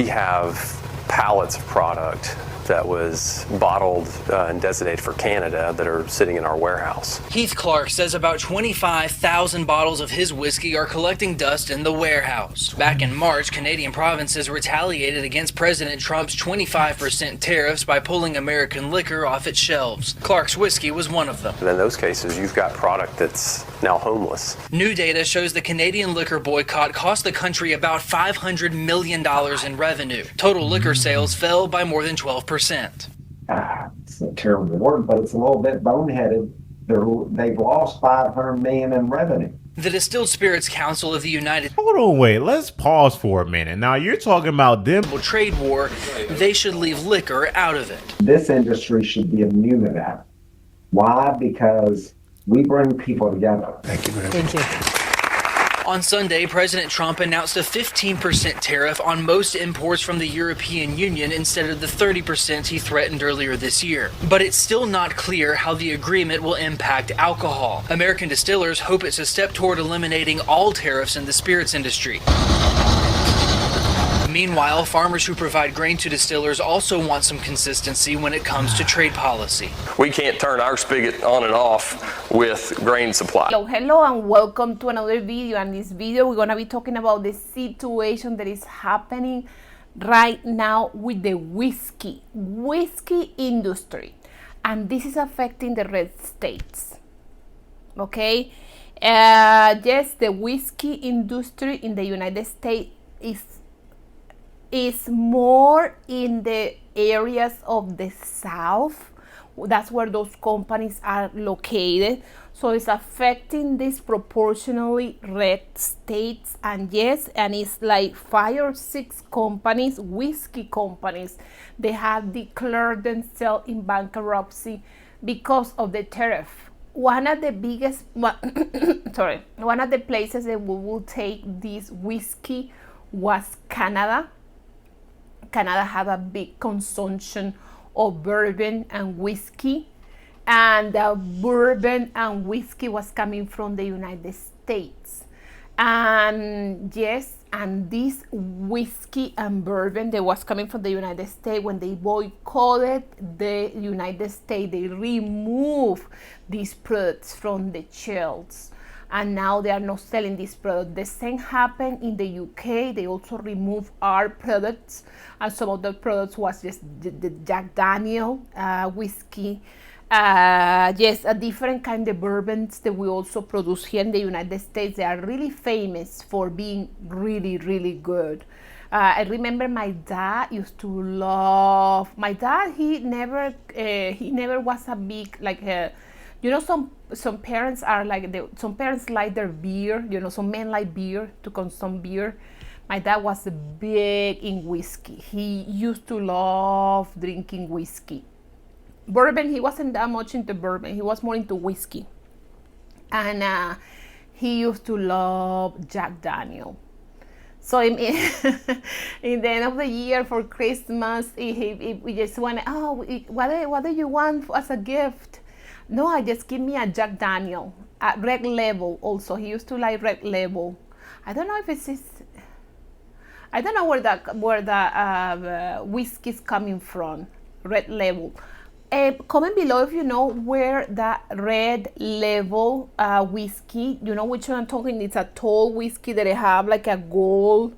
We have pallets of product that was bottled and designated for Canada that are sitting in our warehouse. Heath Clark says about 25,000 bottles of his whiskey are collecting dust in the warehouse. Back in March, Canadian provinces retaliated against President Trump's 25% tariffs by pulling American liquor off its shelves. Clark's whiskey was one of them. And in those cases, you've got product that's now homeless. New data shows the Canadian liquor boycott cost the country about $500 million in revenue. Total liquor sales fell by more than 12%. It's a terrible word, but it's a little bit boneheaded. They've lost $500 million in revenue. The Distilled Spirits Council of the United Hold on, wait. Let's pause for a minute. Now you're talking about them. Trade war. They should leave liquor out of it. This industry should be immune to that. Why? Because we bring people together. Thank you very much. Thank you. On Sunday, President Trump announced a 15% tariff on most imports from the European Union instead of the 30% he threatened earlier this year. But it's still not clear how the agreement will impact alcohol. American distillers hope it's a step toward eliminating all tariffs in the spirits industry. Meanwhile, farmers who provide grain to distillers also want some consistency when it comes to trade policy. We can't turn our spigot on and off with grain supply. Hello and welcome to another video. And this video we're gonna be talking about the situation that is happening right now with the whiskey industry, and this is affecting the red states. Okay, yes, the whiskey industry in the United States is more in the areas of the South. That's where those companies are located. So it's affecting disproportionately red states. And yes, and it's like 5 or 6 companies, whiskey companies, they have declared themselves in bankruptcy because of the tariff. One of the biggest, one of the places that we will take this whiskey was Canada. Canada have a big consumption of bourbon and whiskey, and the bourbon and whiskey was coming from the United States. And yes, and this whiskey and bourbon that was coming from the United States, when they boycotted the United States, they removed these products from the shelves. And now they are not selling this product. The same happened in the UK. They also removed our products, and some of the products was just the Jack Daniel whiskey. Yes, a different kind of bourbons that we also produce here in the United States. They are really famous for being really, really good. I remember my dad used to love. My dad, he never was a big some parents are like some parents like their beer. Some men like beer, to consume beer. My dad was big in whiskey. He used to love drinking whiskey. Bourbon, he wasn't that much into bourbon. He was more into whiskey. And he used to love Jack Daniel. So in the end of the year for Christmas, we just went, what do you want as a gift? No, I just give me a Jack Daniel, a Red Label also. He used to like Red Label. I don't know if it's his, I don't know where the whiskey is coming from, Red Label. Comment below if you know where that Red Label whiskey, you know which one I'm talking. It's a tall whiskey that they have like a gold,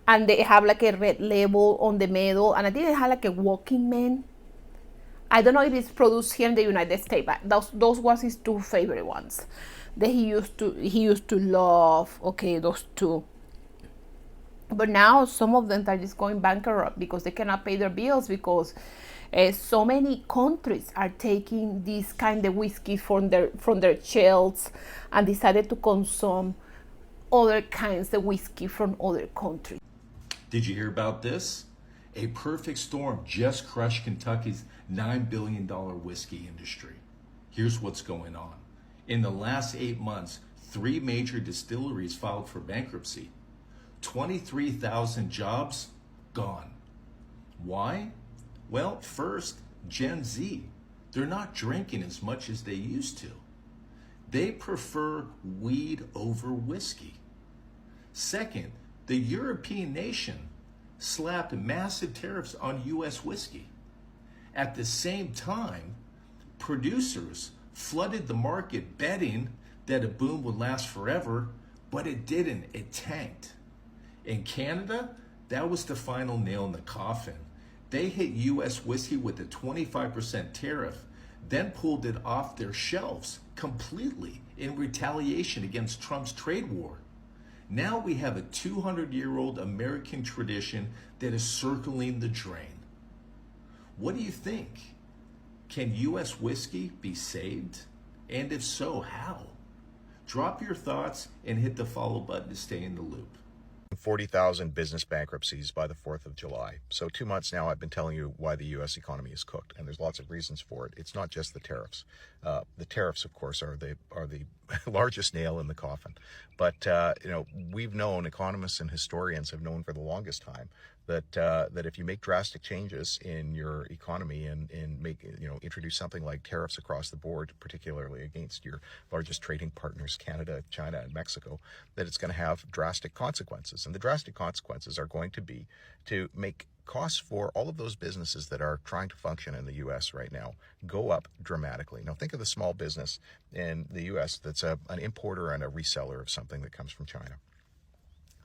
and they have like a Red Label on the middle, and I think they have like a Walking Man. I don't know if it's produced here in the United States, but those was his 2 favorite ones that he used to love. Okay, those 2. But now some of them are just going bankrupt because they cannot pay their bills, because so many countries are taking this kind of whiskey from their shelves and decided to consume other kinds of whiskey from other countries. Did you hear about this? A perfect storm just crushed Kentucky's $9 billion whiskey industry. Here's what's going on. In the last 8 months, 3 major distilleries filed for bankruptcy. 23,000 jobs gone. Why? Well, first, Gen Z. They're not drinking as much as they used to. They prefer weed over whiskey. Second, the European nation. slapped massive tariffs on U.S. whiskey. At the same time, producers flooded the market betting that a boom would last forever, but it didn't. It tanked. In Canada, that was the final nail in the coffin. They hit U.S. whiskey with a 25% tariff, then pulled it off their shelves completely in retaliation against Trump's trade war. Now we have a 200-year-old American tradition that is circling the drain. What do you think? Can U.S. whiskey be saved? And if so, how? Drop your thoughts and hit the follow button to stay in the loop. 40,000 business bankruptcies by the 4th of July. So 2 months now I've been telling you why the U.S. economy is cooked, and there's lots of reasons for it. It's not just the tariffs. The tariffs, of course, are the largest nail in the coffin. But we've known, economists and historians have known for the longest time that if you make drastic changes in your economy and introduce something like tariffs across the board, particularly against your largest trading partners, Canada, China, and Mexico, that it's going to have drastic consequences. And the drastic consequences are going to be to make costs for all of those businesses that are trying to function in the U.S. right now go up dramatically. Now think of the small business in the U.S. that's an importer and a reseller of something that comes from China.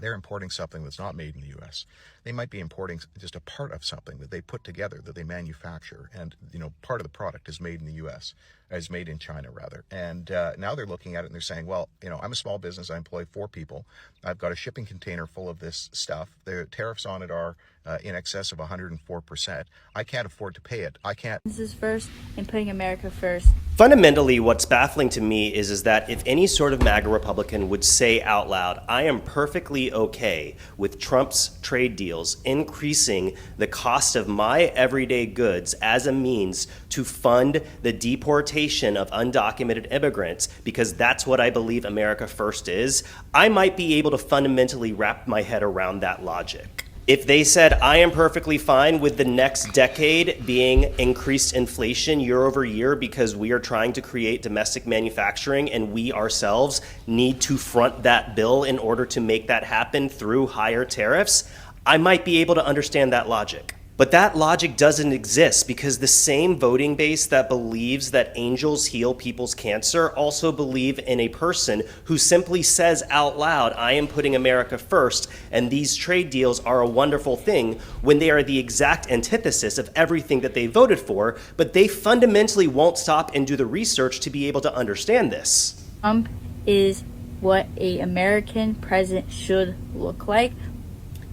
They're importing something that's not made in the U.S. They might be importing just a part of something that they put together, that they manufacture, and part of the product is made in the U.S., is made in China rather. And now they're looking at it and they're saying, well, I'm a small business. I employ 4 people. I've got a shipping container full of this stuff. The tariffs on it are in excess of 104%. I can't afford to pay it. I can't. This is first and putting America first. Fundamentally, what's baffling to me is that if any sort of MAGA Republican would say out loud, I am perfectly okay with Trump's trade deals increasing the cost of my everyday goods as a means to fund the deportation of undocumented immigrants, because that's what I believe America First is, I might be able to fundamentally wrap my head around that logic. If they said, I am perfectly fine with the next decade being increased inflation year over year because we are trying to create domestic manufacturing and we ourselves need to front that bill in order to make that happen through higher tariffs, I might be able to understand that logic. But that logic doesn't exist because the same voting base that believes that angels heal people's cancer also believe in a person who simply says out loud, I am putting America first, and these trade deals are a wonderful thing, when they are the exact antithesis of everything that they voted for, but they fundamentally won't stop and do the research to be able to understand this. Trump is what an American president should look like.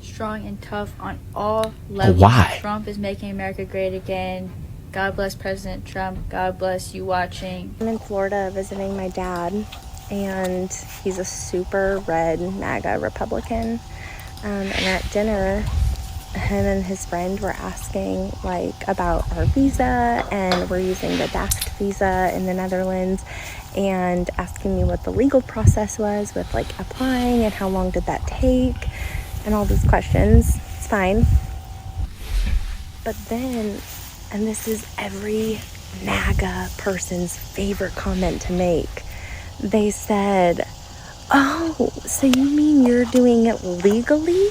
Strong and tough on all levels. Why? Trump is making America great again. God bless President Trump. God bless you watching. I'm in Florida visiting my dad, and he's a super red MAGA Republican. And at dinner, him and his friend were asking about our visa, and we're using the DACT visa in the Netherlands, and asking me what the legal process was with applying and how long did that take. And all these questions. It's fine. But then, and this is every MAGA person's favorite comment to make, they said, oh, so you mean you're doing it legally?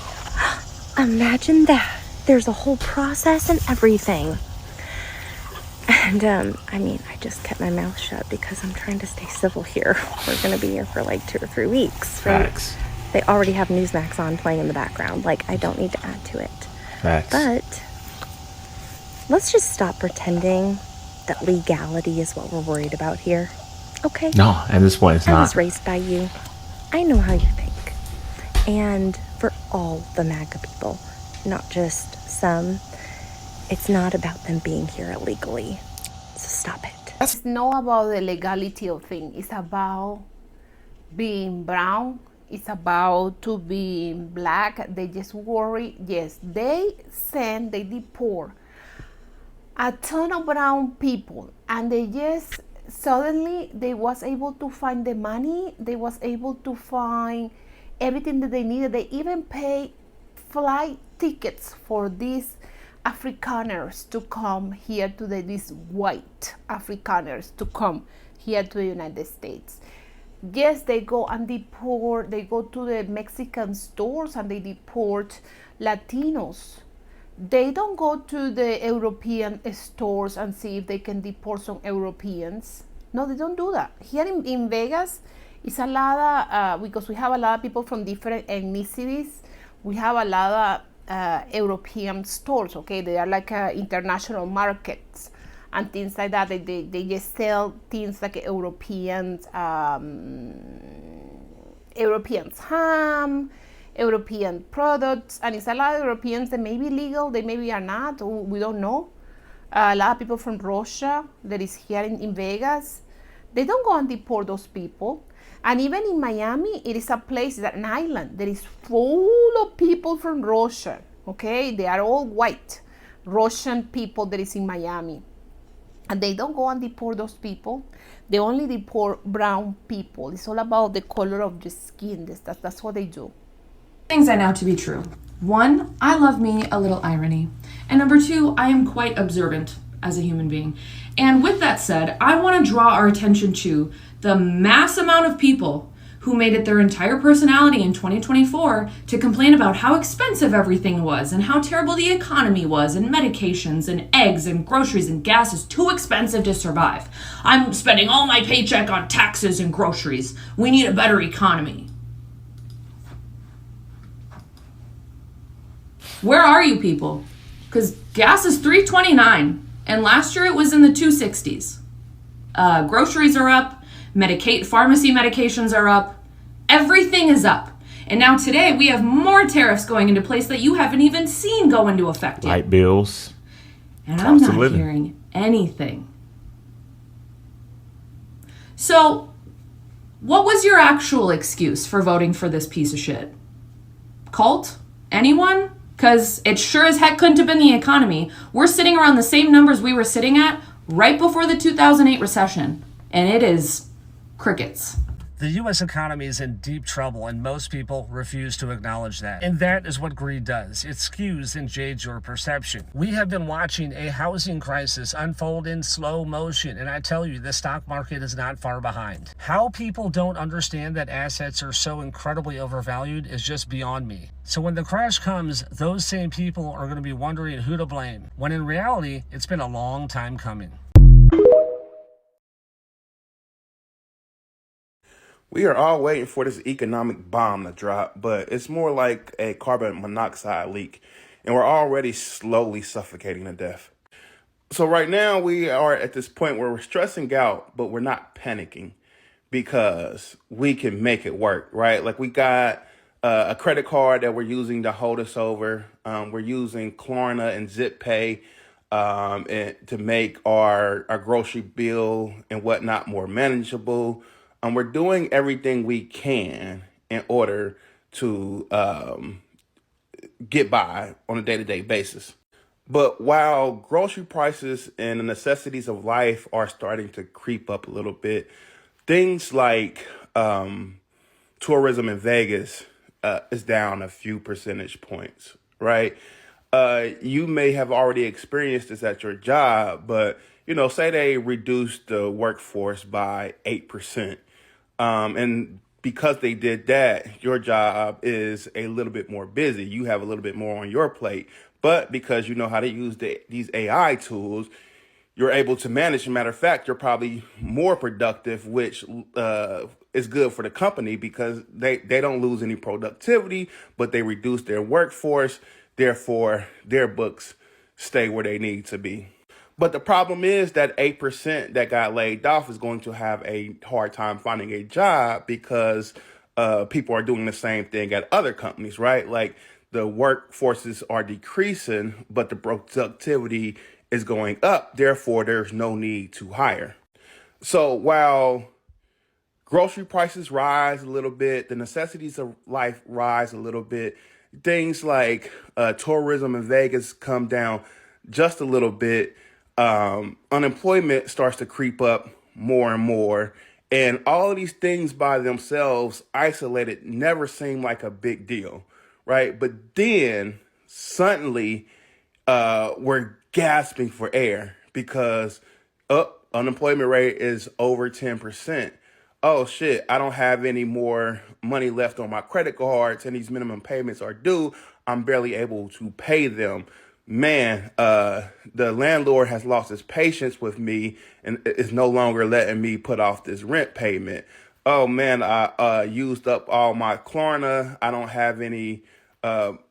Imagine that. There's a whole process and everything. And, I just kept my mouth shut because I'm trying to stay civil here. We're going to be here for 2 or 3 weeks, right? Facts. They already have Newsmax on playing in the background. I don't need to add to it. Facts. But let's just stop pretending that legality is what we're worried about here. Okay? No, at this point, it's I not. was raised by you. I know how you think. And for all the MAGA people, not just some, it's not about them being here illegally. So stop it. It's not about the legality of things. It's about being brown. It's about to be black. They just worry. Yes, they deport a ton of brown people, and they just suddenly they was able to find the money. They was able to find everything that they needed. They even pay flight tickets for these Afrikaners to come here to these white Afrikaners to come here to the United States. Yes, they go and deport, they go to the Mexican stores and they deport Latinos. They don't go to the European stores and see if they can deport some Europeans. No, they don't do that. Here in Vegas, it's a lot of, because we have a lot of people from different ethnicities, we have a lot of European stores, okay? They are like international markets and things like that. They just sell things like Europeans, Europeans ham, European products, and it's a lot of Europeans that may be legal, they maybe are not, we don't know. A lot of people from Russia that is here in Vegas, they don't go and deport those people. And even in Miami, it is a place, it's an island that is full of people from Russia, okay? They are all white Russian people that is in Miami. And they don't go and deport those people. They only deport brown people. It's all about the color of the skin. That's what they do. Things I know to be true. 1, I love me a little irony. And number 2, I am quite observant as a human being. And with that said, I want to draw our attention to the mass amount of people who made it their entire personality in 2024 to complain about how expensive everything was and how terrible the economy was and medications and eggs and groceries and gas is too expensive to survive. I'm spending all my paycheck on taxes and groceries. We need a better economy. Where are you people? Because gas is $3.29 and last year it was in the 260s. Groceries are up. Pharmacy medications are up. Everything is up. And now today we have more tariffs going into place that you haven't even seen go into effect yet. Light bills. And I'm not hearing anything. So, what was your actual excuse for voting for this piece of shit? Cult? Anyone? Because it sure as heck couldn't have been the economy. We're sitting around the same numbers we were sitting at right before the 2008 recession. And it is crickets. The U.S. economy is in deep trouble, and most people refuse to acknowledge that. And that is what greed does. It skews and jades your perception. We have been watching a housing crisis unfold in slow motion, and I tell you, the stock market is not far behind. How people don't understand that assets are so incredibly overvalued is just beyond me. So when the crash comes, those same people are going to be wondering who to blame, when in reality, it's been a long time coming. We are all waiting for this economic bomb to drop, but it's more like a carbon monoxide leak, and we're already slowly suffocating to death. So right now we are at this point where we're stressing out, but we're not panicking because we can make it work, right? Like we got a credit card that we're using to hold us over. We're using Klarna and ZipPay and to make our grocery bill and whatnot more manageable. We're doing everything we can in order to get by on a day-to-day basis. But while grocery prices and the necessities of life are starting to creep up a little bit, things like tourism in Vegas is down a few percentage points, right? You may have already experienced this at your job, but say they reduced the workforce by 8%. And because they did that, your job is a little bit more busy. You have a little bit more on your plate. But because you know how to use these AI tools, you're able to manage. As a matter of fact, you're probably more productive, which is good for the company because they don't lose any productivity, but they reduce their workforce. Therefore, their books stay where they need to be. But the problem is that 8% that got laid off is going to have a hard time finding a job because people are doing the same thing at other companies, right? Like the workforces are decreasing, but the productivity is going up. Therefore, there's no need to hire. So while grocery prices rise a little bit, the necessities of life rise a little bit, things like tourism in Vegas come down just a little bit. Unemployment starts to creep up more and more. And all of these things by themselves, isolated, never seem like a big deal, right? But then suddenly we're gasping for air because unemployment rate is over 10%. oh shit, I don't have any more money left on my credit cards and these minimum payments are due. I'm barely able to pay them. Man, the landlord has lost his patience with me and is no longer letting me put off this rent payment. Oh man, I used up all my Klarna. I don't have any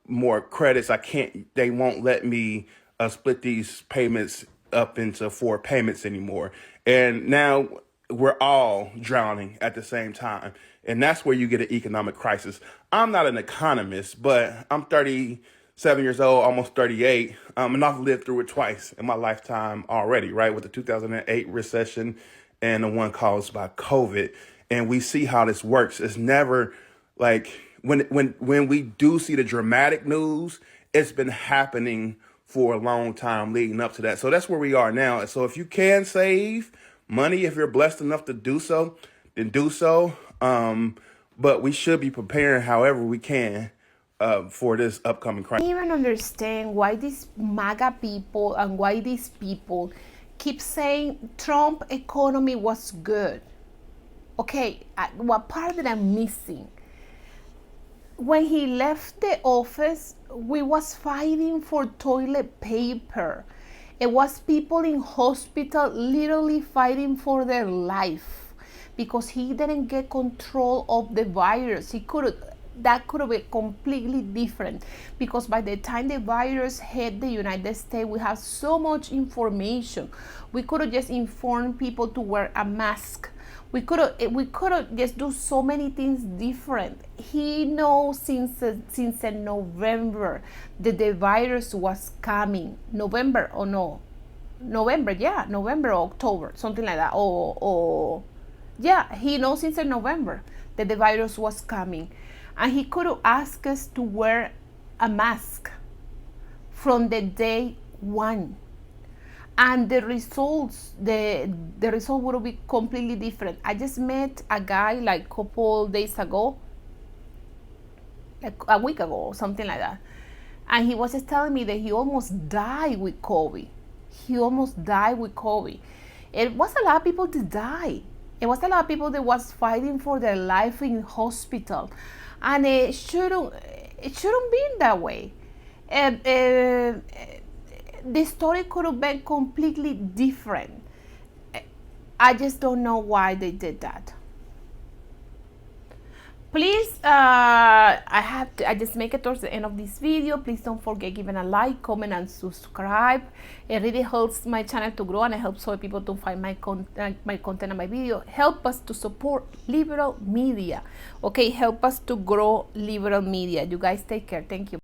more credits. I can't, they won't let me split these payments up into 4 payments anymore. And now we're all drowning at the same time. And that's where you get an economic crisis. I'm not an economist, but I'm 37 years old, almost 38, and I've lived through it twice in my lifetime already, right? With the 2008 recession and the one caused by COVID. And we see how this works. It's never like when we do see the dramatic news, it's been happening for a long time leading up to that. So that's where we are now. So if you can save money, if you're blessed enough to do so, then do so. But we should be preparing however we can for this upcoming crisis. I don't even understand why these MAGA people and why these people keep saying Trump economy was good. Okay, what part that I'm missing? When he left the office, we was fighting for toilet paper. It was people in hospital literally fighting for their life because he didn't get control of the virus. That could have been completely different because by the time the virus hit the United States, we have so much information. We could have just informed people to wear a mask. We could have just do so many things different. He knows since November that the virus was coming. November or October, something like that. He knows since November that the virus was coming. And he could have asked us to wear a mask from the day one. And the results, the result would be completely different. I just met a guy like a couple days ago, like a week ago or something like that. And he was just telling me that he almost died with COVID. It was a lot of people to die. It was a lot of people that was fighting for their life in hospital. And it shouldn't be that way. The story could have been completely different. I just don't know why they did that. Please, I just make it towards the end of this video. Please don't forget giving a like, comment, and subscribe. It really helps my channel to grow and it helps other people to find my content and my video. Help us to support liberal media. Okay, help us to grow liberal media. You guys take care. Thank you.